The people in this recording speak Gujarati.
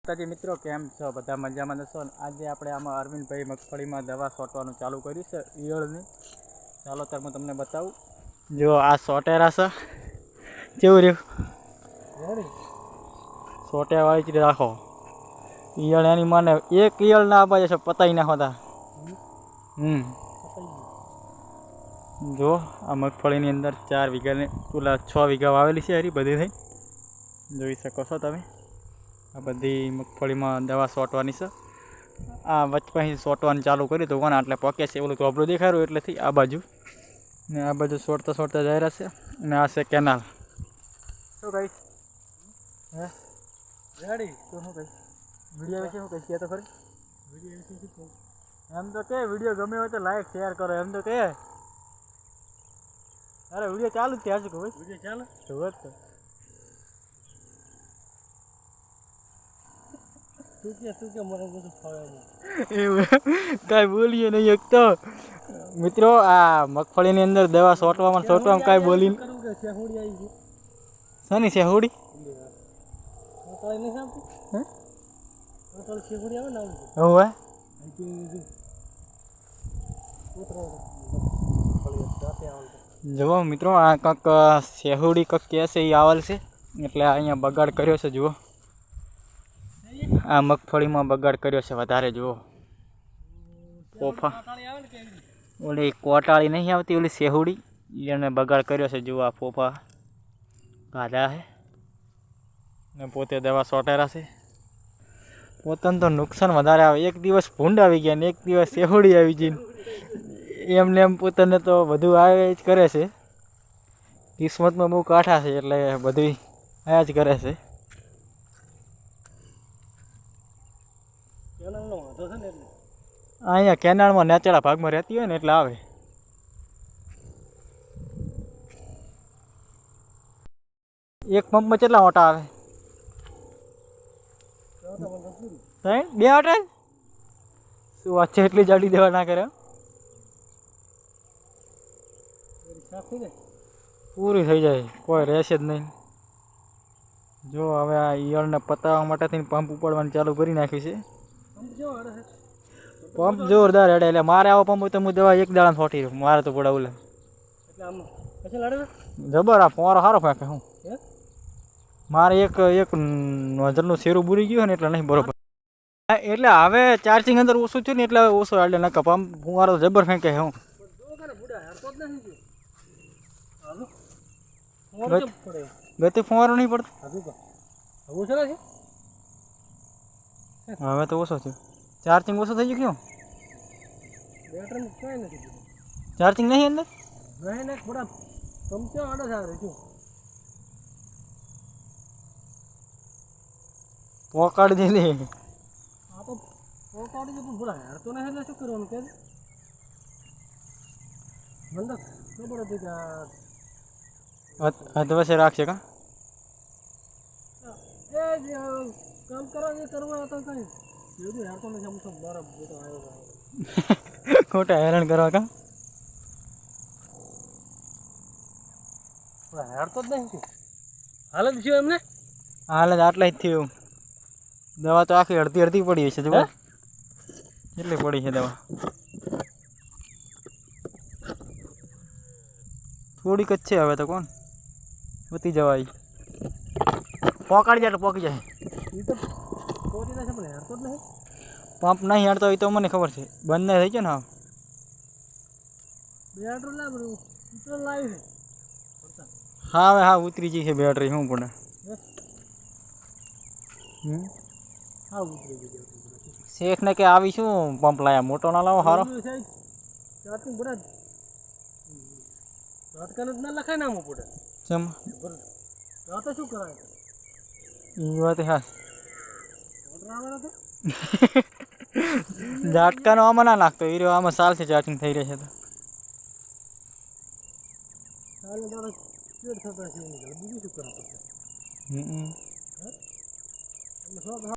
માતાજી મિત્રો, કેમ છો? બધા મજામાં છો? આજે આપણે આમાં અરવિંદભાઈ મગફળીમાં દવા છોટવાનું ચાલુ કર્યું છે ઈયળની. ચાલો ત્યારે હું તમને બતાવું. જો આ સોટેરા છે, કેવું રહ્યું સોટ્યાવાળી જ રાખો. ઈયળ એની મને એક ઈયળ ના આપવા જશે પતાઈ નાખો તા. જો આ મગફળીની અંદર 4 વીઘાની પેલા 6 વીઘા વાવેલી છે. હરી બધી થઈ જોઈ શકો છો તમે. આ બધી મગફળીમાં દવા છોટવાની છે. આ વચમાં છોટવાનું ચાલુ કર્યું તો કોને એટલે પકે છે. ઓલું ચોપડું દેખાડ્યું એટલેથી આ બાજુ ને આ બાજુ છોડતા છોડતા જઈ રહ્યા છે. અને આ છે કેનાલ. શું કહીશ હે રેડી? તો શું કહીશ વિડીયો વિશે શું કહીશ કે તો ખરી? વિડીયો વિશે શું એમ તો કે વિડીયો ગમે હોય તો લાઈક શેર કરો એમ તો કે. અરે વિડીયો ચાલુ જ ત્યાં શું કહું? વિડીયો ચાલુ તો જ તો. કાંઈ બોલીએ નહીં એક તો મિત્રો. આ મગફળીની અંદર દવા છોટવામાં કાંઈ બોલી શની શેહુડી હવે જુઓ મિત્રો, આ કંઈક શેહુડી કંઈક કહે છે એ આવેલ છે એટલે અહીંયા બગાડ કર્યો છે. જુઓ આ મગફળીમાં બગાડ કર્યો છે વધારે. જુઓ પોફા ઓલી કોટાળી નહીં આવતી ઓલી શેહુડી એને બગાડ કર્યો છે. જુઓ આ પોફા ગાધા છે ને પોતે દવા છોટેરા છે. પોતાને તો નુકસાન વધારે આવે. એક દિવસ ભૂંડ આવી ગયા ને એક દિવસ શેહુડી આવી ગઈ. એમને એમ પોતાને તો બધું આવે જ કરે છે. કિસ્મતમાં બહુ કાઠા છે એટલે બધું આયા જ કરે છે. અહીંયા કેનાળમાં નેચેડા ભાગમાં રહેતી હોય ને એટલે આવે. એક પંપમાં કેટલા ઓટા આવે? 2 ઓટા. શું વાત છે? એટલી જાડી દેવા ના કરે. પૂરી થઈ જાય, કોઈ રહેશે જ નહીં. જો હવે આ ઈયળને પતાવવા માટેથી પંપ ઉપાડવાનું ચાલુ કરી નાખ્યું છે. પંપ જોરદાર હેડે. એટલે મારે આવો પંપ હોય તો હું દવા એક દાડા છોટી રહ્યું. મારે તો પડા ઉલે જબર. આ ફોરો સારો ફેંકે. હું મારે એક નોઝલનું શેરું બુરી ગયું ને એટલે નહીં બરોબર. એટલે હવે ચાર્જિંગ અંદર ઓછું થયું ને એટલે હવે ઓછો એટલે નકા પંપ ફુવારો જબર ફેંકે. હું ગતિ ફુવારો નહીં પડતો. હવે તો ઓછો થયો. ચાર્જિંગ ઓછું થઈ ગયું. ક્યું ચાર્જિંગ નહીં અંદર પોકાડી દીધી. અધવશે રાખશે કા કામ કરવા ખોટા હેરાન કરવા કા હેરતો જ નહીં. હાલત થયું એમને હાલત આટલા જ થયું. દવા તો આખી અડધી પડી છે. જુઓ કેટલી પડી છે દવા. થોડીક જ છે હવે તો કોણ પતી જવાય. પોકાડી જાય એટલે પોકી જાય. પંપ નહીં હેડતો હોય તો મને ખબર છે. બંધ નહીં થઈ ગયો ને. હા હવે હા ઉતરી જઈ છે બેટરી. શું પડે શેખ ને કે આવી શું પંપ લાયા મોટો ના લાવો સારો. લખાય ના પડે ચમ શું કરાય એ વાત હા. ઝાટકાનો આમાં ના નાખતો એ રહ્યો. આમાં સાલથી ચાર્જિંગ થઈ રહેશે તો